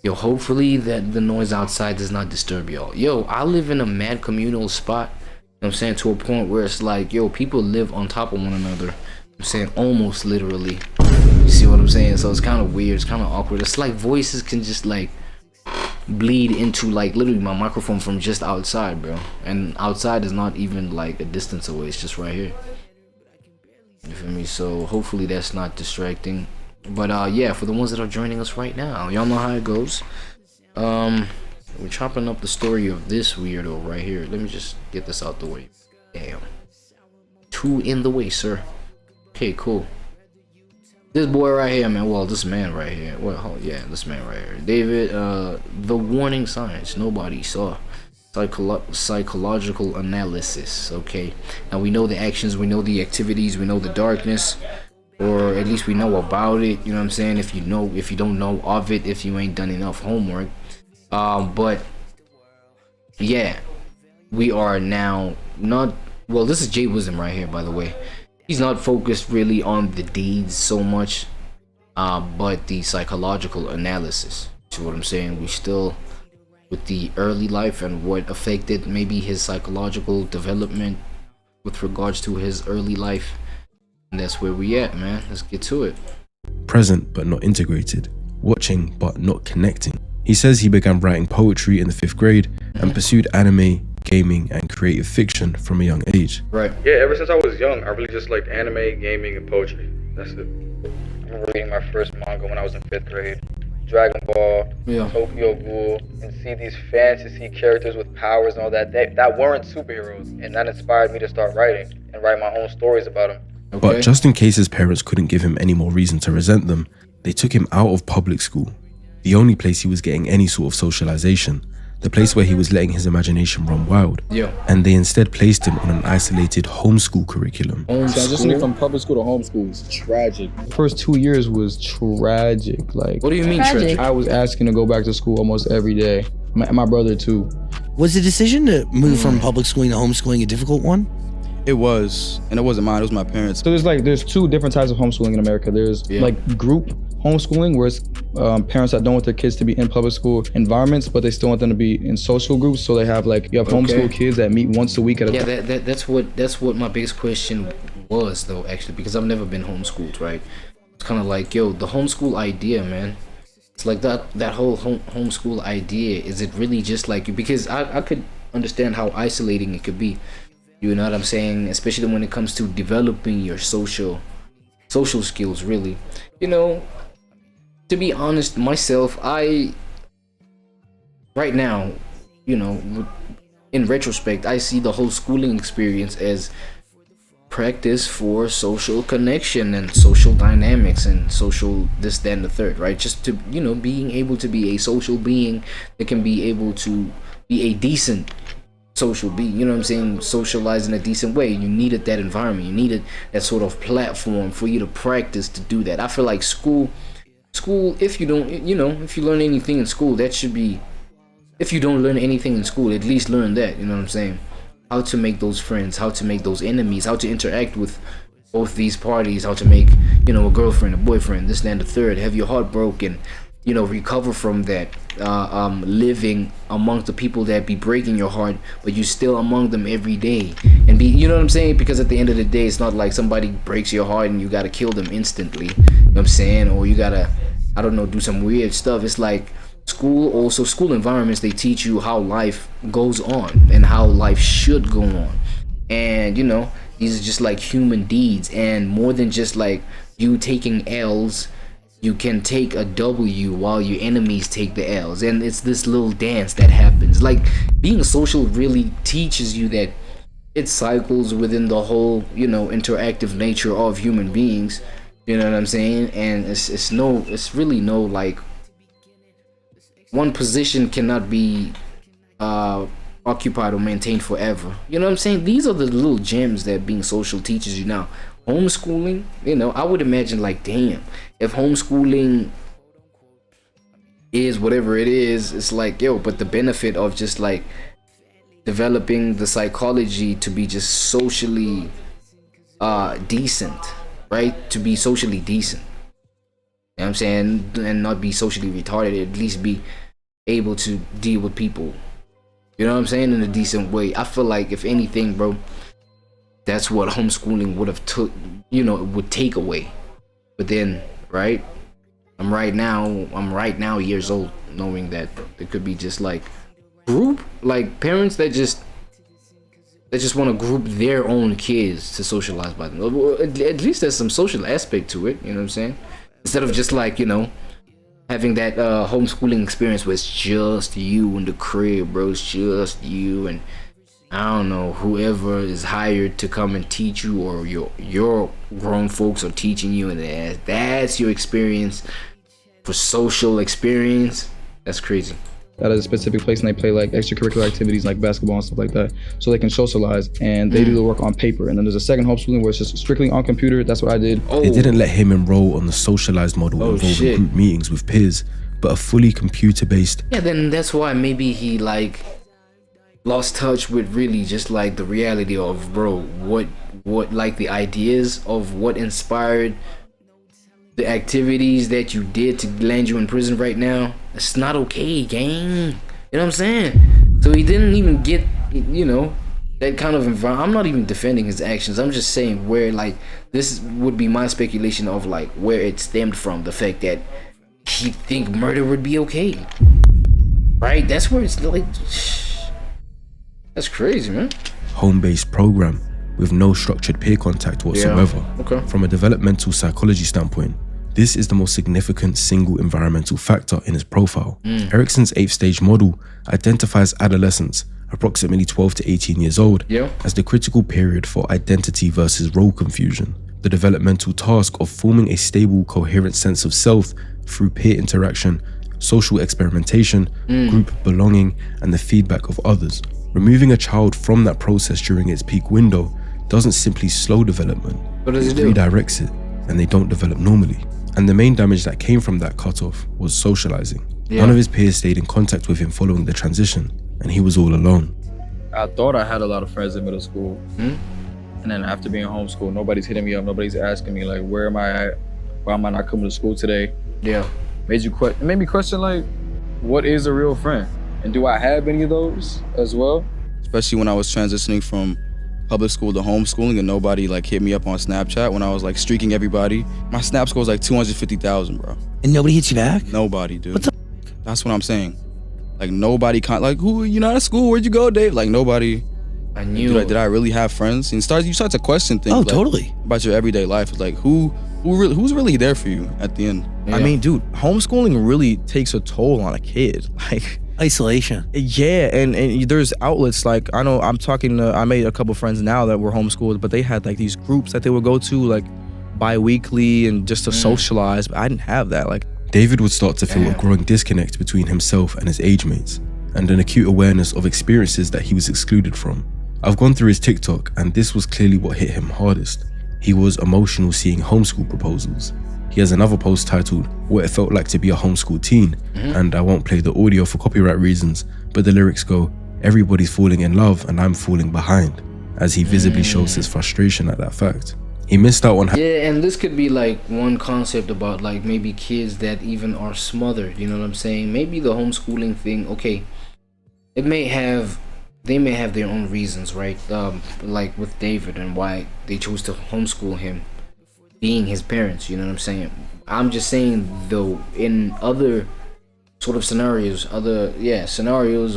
Yo, hopefully that the noise outside does not disturb y'all. Yo, I live in a mad communal spot, you know what I'm saying, to a point where it's like, yo, people live on top of one another, you know what I'm saying, almost literally. You see what I'm saying? So it's kind of weird, it's kind of awkward. It's like voices can just like bleed into like literally my microphone from just outside, bro. And outside is not even like a distance away, it's just right here. You feel me? So hopefully that's not distracting. But yeah, for the ones that are joining us right now, y'all know how it goes. We're chopping up the story of this weirdo right here. Let me just get this out the way. Damn. 2 in the way, sir. Okay, cool. This boy right here, man. Well, this man right here. Well, yeah, this man right here. David, the warning signs nobody saw. Psychological analysis. Okay. Now we know the actions, we know the activities, we know the darkness. Or at least we know about it, you know what I'm saying? If you don't know of it, if you ain't done enough homework. But yeah, we are now not, well, this is Jay Wisdom right here, by the way. He's not focused really on the deeds so much, but the psychological analysis. See what I'm saying? We still with the early life and what affected maybe his psychological development with regards to his early life. And that's where we at, man. Let's get to it. Present but not integrated, watching but not connecting. He says he began writing poetry in the 5th grade and pursued anime, gaming and creative fiction from a young age. Right. Yeah, ever since I was young, I really just liked anime, gaming, and poetry. That's it. I remember reading my first manga when I was in 5th grade. Dragon Ball, Yeah. Tokyo Ghoul, and see these fantasy characters with powers and all that. That weren't superheroes. And that inspired me to start writing and write my own stories about them. Okay. But just in case his parents couldn't give him any more reason to resent them, they took him out of public school, the only place he was getting any sort of socialization, the place where he was letting his imagination run wild. Yeah. And they instead placed him on an isolated homeschool curriculum. Transitioning from public school to homeschool is tragic. First 2 years was tragic. Like, What do you mean tragic? I was asking to go back to school almost every day. My brother too. Was the decision to move from public schooling to homeschooling a difficult one? It was, and it wasn't mine, it was my parents. So there's 2 different types of homeschooling in America. There's like group homeschooling, where it's parents that don't want their kids to be in public school environments, but they still want them to be in social groups. So they have like, you have homeschool kids that meet once a week at a time. Yeah, that's what my biggest question was though, actually, because I've never been homeschooled, right? It's kind of like, yo, the homeschool idea, man. It's like that whole homeschool idea. Is it really just like, because I could understand how isolating it could be. You know what I'm saying? Especially when it comes to developing your social skills, really. You know, to be honest, myself, right now, you know, in retrospect, I see the whole schooling experience as practice for social connection and social dynamics and social this, that, and the third, right? Just to, you know, being able to be a social being that can be able to be a decent social being, you know what I'm saying, socialize in a decent way. You needed that environment, you needed that sort of platform for you to practice to do that. I feel like school, if you don't, you know, if you learn anything in school, that should be, if you don't learn anything in school, at least learn that, you know what I'm saying, how to make those friends, how to make those enemies, how to interact with both these parties, how to make, you know, a girlfriend, a boyfriend, this, that, and the third, have your heart broken, you know, recover from that, living amongst the people that be breaking your heart, but you still among them every day, and be, you know what I'm saying, because at the end of the day, it's not like somebody breaks your heart and you gotta kill them instantly, you know what I'm saying, or you gotta, I don't know, do some weird stuff. It's like school environments, they teach you how life goes on and how life should go on, and you know, these are just like human deeds, and more than just like you taking L's, you can take a W while your enemies take the L's, and it's this little dance that happens. Like, being social really teaches you that it cycles within the whole, you know, interactive nature of human beings, you know what I'm saying, and it's really no, like, one position cannot be occupied or maintained forever, you know what I'm saying. These are the little gems that being social teaches you. Now, homeschooling, you know, I would imagine, like, damn, if homeschooling is whatever it is, it's like, yo, but the benefit of just like developing the psychology to be just socially decent, right? To be socially decent what I'm saying, and not be socially retarded, at least be able to deal with people, you know what I'm saying, in a decent way. I feel like if anything, bro, that's what homeschooling would have took, you know, it would take away. But then, right, I'm right now years old, knowing that it could be just like group, like parents that just want to group their own kids to socialize by them. At least there's some social aspect to it, you know what I'm saying, instead of just like, you know, having that homeschooling experience where it's just you in the crib, bro. It's just you and I don't know, whoever is hired to come and teach you, or your grown folks are teaching you, and that's your experience for social experience. That's crazy. At a specific place, and they play like extracurricular activities like basketball and stuff like that, so they can socialize, and they do the work on paper. And then there's a second homeschooling where it's just strictly on computer. That's what I did. They didn't let him enroll on the socialized model involving group meetings with peers, but a fully computer-based. Yeah, then that's why maybe he like lost touch with really just like the reality of, bro, what like the ideas of what inspired the activities that you did to land you in prison right now. It's not okay, gang. You know what I'm saying? So he didn't even get, you know, that kind of environment. I'm not even defending his actions. I'm just saying where, like, this would be my speculation of like where it stemmed from. The fact that he think murder would be okay, right? That's where it's like, that's crazy, man. Home-based program with no structured peer contact whatsoever. Yeah. Okay. From a developmental psychology standpoint, this is the most significant single environmental factor in his profile. Erikson's 8th stage model identifies adolescents, approximately 12 to 18 years old, as the critical period for identity versus role confusion. The developmental task of forming a stable, coherent sense of self through peer interaction, social experimentation, group belonging, and the feedback of others. Removing a child from that process during its peak window doesn't simply slow development, What does it it do? redirects it, and they don't develop normally. And the main damage that came from that cutoff was socializing. None of his peers stayed in contact with him following the transition, and he was all alone. I thought I had a lot of friends in middle school, and then after being homeschooled, nobody's hitting me up, nobody's asking me like, where am I at? Why am I not coming to school today? Yeah. It made me question like, what is a real friend? And do I have any of those as well? Especially when I was transitioning from public school to homeschooling and nobody like hit me up on Snapchat when I was like streaking everybody. My Snap score was like 250,000, bro. And nobody hits you back? Nobody, dude. What the That's what I'm saying. Like nobody, like, who, you not at school? Where'd you go, Dave? Like nobody. I knew. Did I really have friends? And you start to question things. Oh, like, totally. About your everyday life. It's like who's really there for you at the end? Yeah. I mean, dude, homeschooling really takes a toll on a kid. Like, Isolation. yeah, and there's outlets like, I know I made a couple friends now that were homeschooled, but they had like these groups that they would go to like bi-weekly and just to socialize, but I didn't have that. Like, David would start to feel a growing disconnect between himself and his age mates, and an acute awareness of experiences that he was excluded from. I've gone through his TikTok, and this was clearly what hit him hardest. He was emotional seeing homeschool proposals. He has another post titled, What It Felt Like to Be a Homeschool Teen, and I won't play the audio for copyright reasons, but the lyrics go, everybody's falling in love and I'm falling behind, as he visibly shows his frustration at that fact. He missed out on Yeah, and this could be like one concept about like maybe kids that even are smothered, you know what I'm saying? Maybe the homeschooling thing, okay, they may have their own reasons, right? Like with David and why they chose to homeschool him, being his parents, you know what I'm saying? I'm just saying though, in other sort of scenarios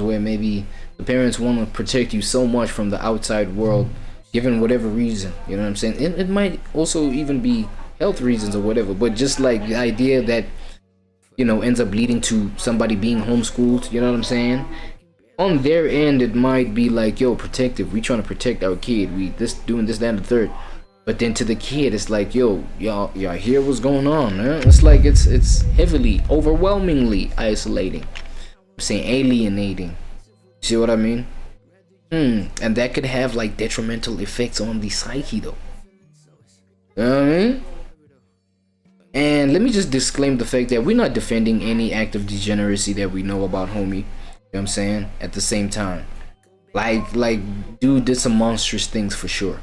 where maybe the parents want to protect you so much from the outside world, given whatever reason, you know what I'm saying? It might also even be health reasons or whatever, but just like the idea that, you know, ends up leading to somebody being homeschooled, you know what I'm saying? On their end, it might be like, yo, protective, we trying to protect our kid, we doing this, that, and the third. But then to the kid, it's like, yo, y'all hear what's going on, man? It's like it's heavily, overwhelmingly isolating. I'm saying alienating. See what I mean? And that could have like detrimental effects on the psyche, though. You know what I mean? And let me just disclaim the fact that we're not defending any act of degeneracy that we know about homie. You know what I'm saying? At the same time, like dude did some monstrous things for sure.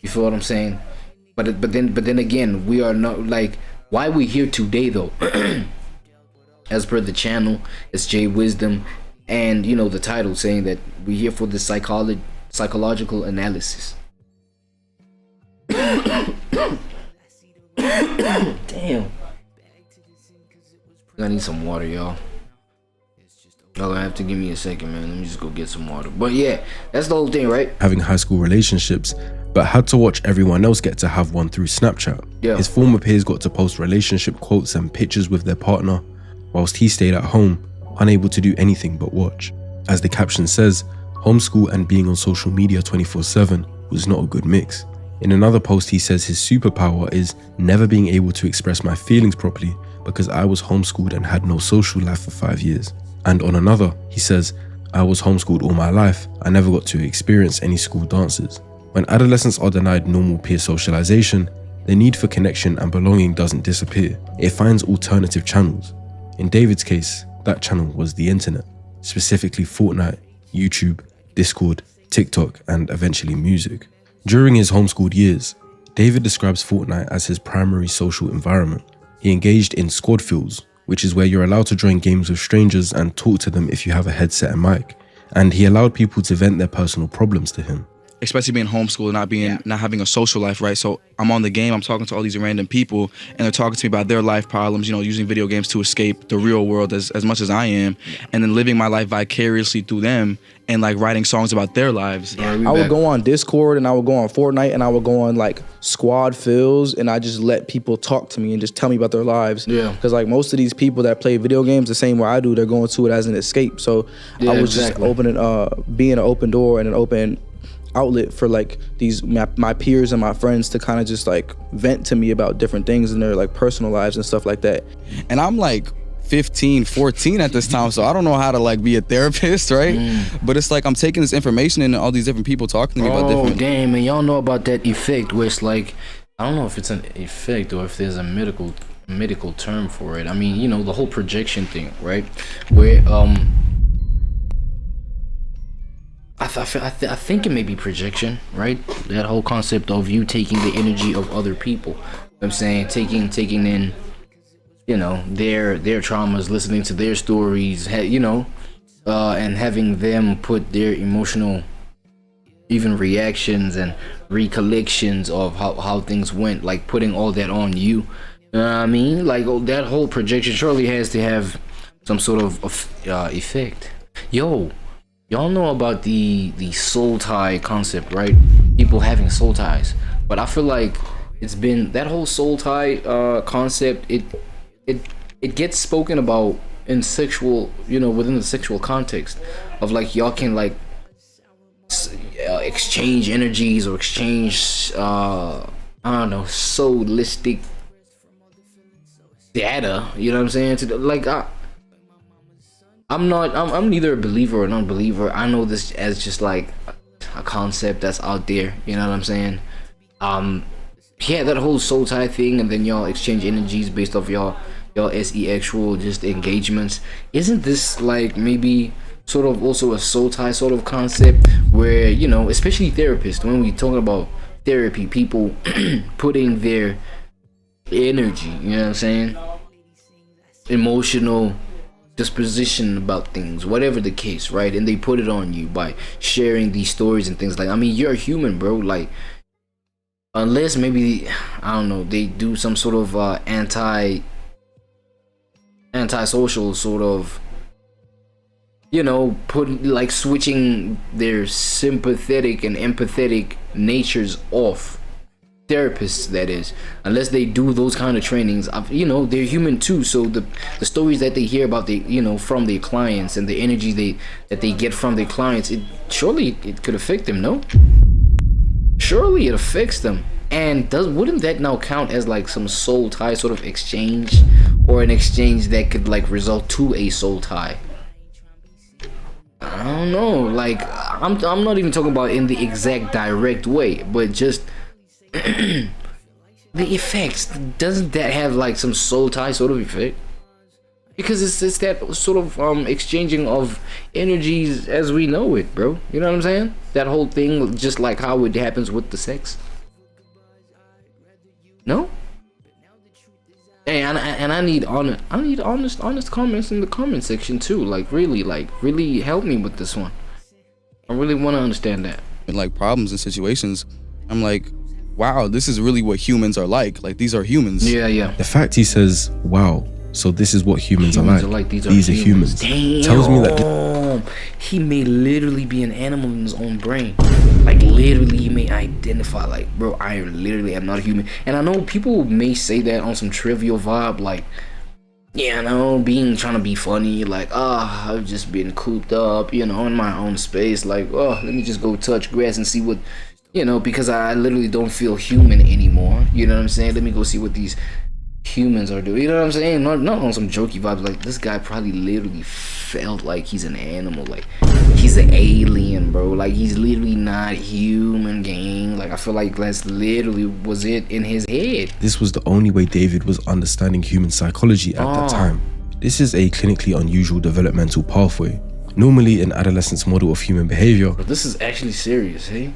You feel what I'm saying? But then again, we are not like, why we here today though. As per the channel, it's J Wisdom, and you know the title saying that we're here for the psychological analysis. Damn. I need some water, y'all. Y'all gonna have to give me a second, man. Let me just go get some water. But yeah, that's the whole thing, right? Having high school relationships, but had to watch everyone else get to have one through Snapchat. Yeah. His former peers got to post relationship quotes and pictures with their partner, whilst he stayed at home, unable to do anything but watch. As the caption says, homeschool and being on social media 24/7 was not a good mix. In another post, he says his superpower is never being able to express my feelings properly because I was homeschooled and had no social life for 5 years. And on another, he says, I was homeschooled all my life. I never got to experience any school dances. When adolescents are denied normal peer socialization, the need for connection and belonging doesn't disappear. It finds alternative channels. In David's case, that channel was the internet, specifically Fortnite, YouTube, Discord, TikTok, and eventually music. During his homeschooled years, David describes Fortnite as his primary social environment. He engaged in squad fields, which is where you're allowed to join games with strangers and talk to them if you have a headset and mic. And he allowed people to vent their personal problems to him. Especially being homeschooled and not having a social life, right? So I'm on the game, I'm talking to all these random people, and they're talking to me about their life problems, you know, using video games to escape the real world as much as I am, and then living my life vicariously through them and like writing songs about their lives. I would go on Discord and I would go on Fortnite and I would go on like squad fills and I just let people talk to me and just tell me about their lives. Yeah. Because like most of these people that play video games the same way I do, they're going to it as an escape. So I was just opening, being an open door and an open outlet for like these my peers and my friends to kind of just like vent to me about different things in their like personal lives and stuff like that. And I'm like 15, 14 at this time, so I don't know how to like be a therapist, right? But it's like I'm taking this information and all these different people talking to me about different. Oh damn, and y'all know about that effect where it's like, I don't know if it's an effect or if there's a medical term for it. I mean, you know, the whole projection thing, right? Where I think it may be projection, right? That whole concept of you taking the energy of other people. You know what I'm saying, taking in, you know, their traumas, listening to their stories, you know, and having them put their emotional, even reactions and recollections of how things went, like putting all that on you. You know what I mean? Like that whole projection surely has to have some sort of effect. Yo. Y'all know about the soul tie concept, right? People having soul ties. But I feel like it's been that whole soul tie concept, it gets spoken about in sexual, you know, within the sexual context of like y'all can like exchange energies or exchange I don't know, soulistic data, you know what I'm saying? To like I'm neither a believer or an unbeliever. I know this as just like a concept that's out there, you know what I'm saying? Yeah, that whole soul tie thing, and then y'all exchange energies based off y'all sexual just engagements. Isn't this like maybe sort of also a soul tie sort of concept where, you know, especially therapists, when we talking about therapy, people putting their energy, you know what I'm saying, emotional disposition about things, whatever the case, right? And they put it on you by sharing these stories and things. Like, I mean, you're a human, bro. Like, unless maybe, I don't know, they do some sort of anti-social sort of, you know, like switching their sympathetic and empathetic natures off. Therapists, that is, unless they do those kind of trainings, you know, they're human too. So the stories that they hear about, you know, from their clients and the energy that they get from their clients, surely it could affect them, no? Surely it affects them. And wouldn't that now count as like some soul tie sort of exchange, or an exchange that could like result to a soul tie? I don't know. Like, I'm not even talking about in the exact direct way, but just the effects. Doesn't that have like some soul tie sort of effect? Because it's that sort of exchanging of energies as we know it, bro. You know what I'm saying? That whole thing, just like how it happens with the sex. No? Hey, and I need honest comments in the comment section too. Like really help me with this one. I really want to understand that. Like problems and situations, I'm like, wow, this is really what humans are like. Like these are humans. Yeah. The fact he says, wow, so this is what humans are like. These are humans. Damn. Tells me that he may literally be an animal in his own brain. Like literally he may identify like, bro, I literally am not a human. And I know people may say that on some trivial vibe, like, yeah, I know, trying to be funny, like, I've just been cooped up, you know, in my own space, like, let me just go touch grass and see what, you know, because I literally don't feel human anymore, you know what I'm saying? Let me go see what these humans are doing, you know what I'm saying? Not on some jokey vibes. Like this guy probably literally felt like he's an animal, like he's an alien, bro. Like he's literally not human, gang. Like I feel like that's literally was it in his head. this was the only way David was understanding human psychology at that time. This is a clinically unusual developmental pathway, normally an adolescent's model of human behavior. But this is actually serious, hey?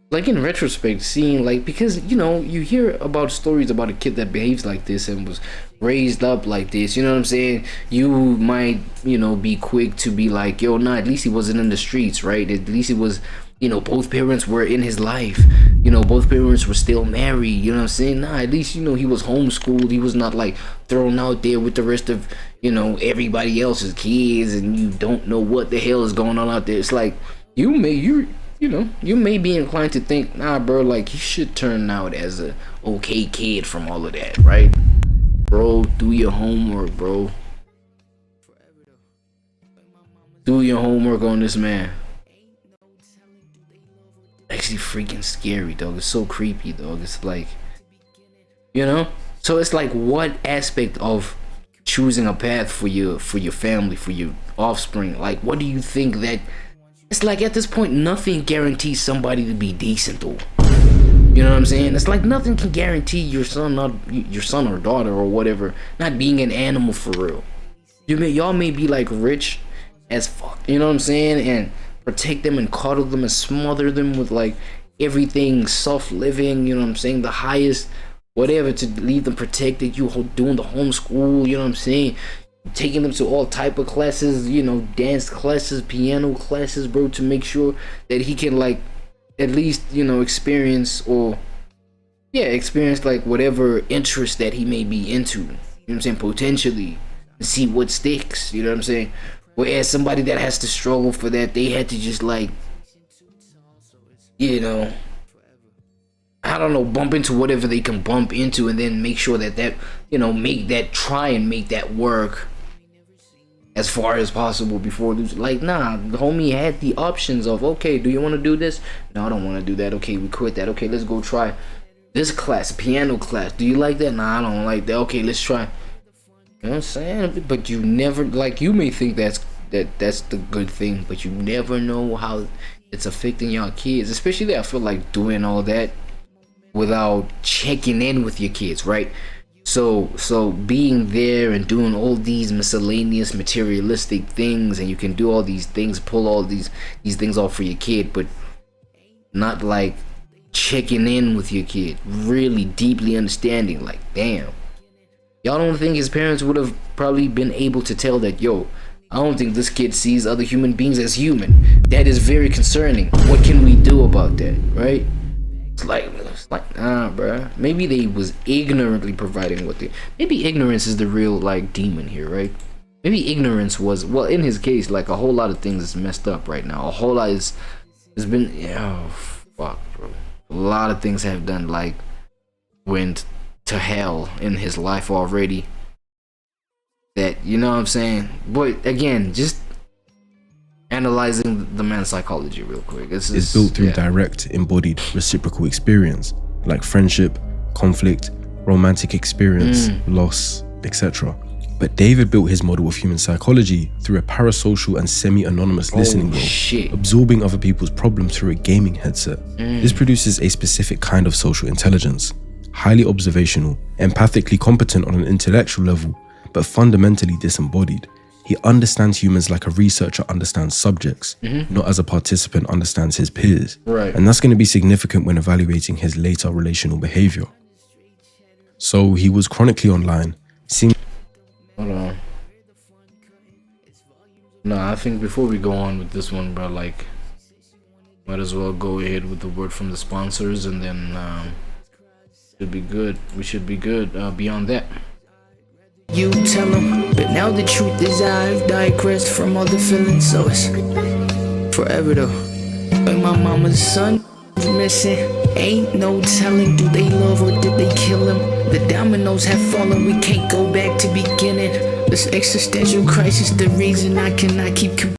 Like in retrospect, seeing like, because you know, you hear about stories about a kid that behaves like this and was raised up like this, you know what I'm saying? You might, you know, be quick to be like, yo, nah, at least he wasn't in the streets, right? At least he was, you know, both parents were in his life, you know, both parents were still married, you know what I'm saying? Nah, at least, you know, he was homeschooled, he was not like thrown out there with the rest of, you know, everybody else's kids, and you don't know what the hell is going on out there. It's like, you may be inclined to think, nah, bro, like you should turn out as a okay kid from all of that, right? Bro, do your homework, bro. Do your homework on this man. Actually freaking scary, dog. It's so creepy, dog. It's like, you know? So it's like, what aspect of choosing a path for your family, for your offspring, like what do you think that it's like at this point nothing guarantees somebody to be decent though. You know what I'm saying? It's like nothing can guarantee your son or daughter or whatever not being an animal for real. Y'all may be like rich as fuck, you know what I'm saying, and protect them and coddle them and smother them with like everything soft living, you know what I'm saying, the highest whatever to leave them protected, you doing the homeschool, you know what I'm saying, taking them to all type of classes, you know, dance classes, piano classes, bro, to make sure that he can like at least, you know, experience like whatever interest that he may be into, you know what I'm saying, potentially, and see what sticks, you know what I'm saying. Whereas somebody that has to struggle for that, they had to just like, you know, I don't know, bump into whatever they can bump into and then make sure that you know, try and make that work as far as possible before losing. Like, nah, the homie had the options of, okay, do you want to do this? No, I don't want to do that. Okay, we quit that. Okay, let's go try this class, piano class. Do you like that? Nah, I don't like that. Okay, let's try. You know what I'm saying? But you never, like, you may think that's the good thing, but you never know how it's affecting y'all kids. Especially, I feel like doing all that without checking in with your kids, right? So being there and doing all these miscellaneous materialistic things, and you can do all these things, pull all these things off for your kid, but not like checking in with your kid, really deeply understanding, like, damn, y'all don't think his parents would have probably been able to tell that, yo, I don't think this kid sees other human beings as human. That is very concerning. What can we do about that, right? It's like, nah, bruh. Maybe they was ignorantly providing what they. Maybe ignorance is the real like demon here, right? Maybe ignorance was, well, in his case, like a whole lot of things is messed up right now. A whole lot has been, oh fuck, bro. A lot of things have done like went to hell in his life already. That, you know what I'm saying? But again, just analyzing the man's psychology real quick. It's built through direct, embodied, reciprocal experience, like friendship, conflict, romantic experience, loss, etc. But David built his model of human psychology through a parasocial and semi-anonymous listening role, absorbing other people's problems through a gaming headset. This produces a specific kind of social intelligence, highly observational, empathically competent on an intellectual level, but fundamentally disembodied. He understands humans like a researcher understands subjects, not as a participant understands his peers. Right. And that's going to be significant when evaluating his later relational behavior. So he was chronically online, seeing. Hold on. No, I think before we go on with this one, bro, like, might as well go ahead with the word from the sponsors, and then should be good. We should be good beyond that. You tell them, but now the truth is I've digressed from all the feelings, so it's forever though. But my mama's son is missing, ain't no telling, do they love or did they kill him? The dominoes have fallen, we can't go back to beginning. This existential crisis, the reason I cannot keep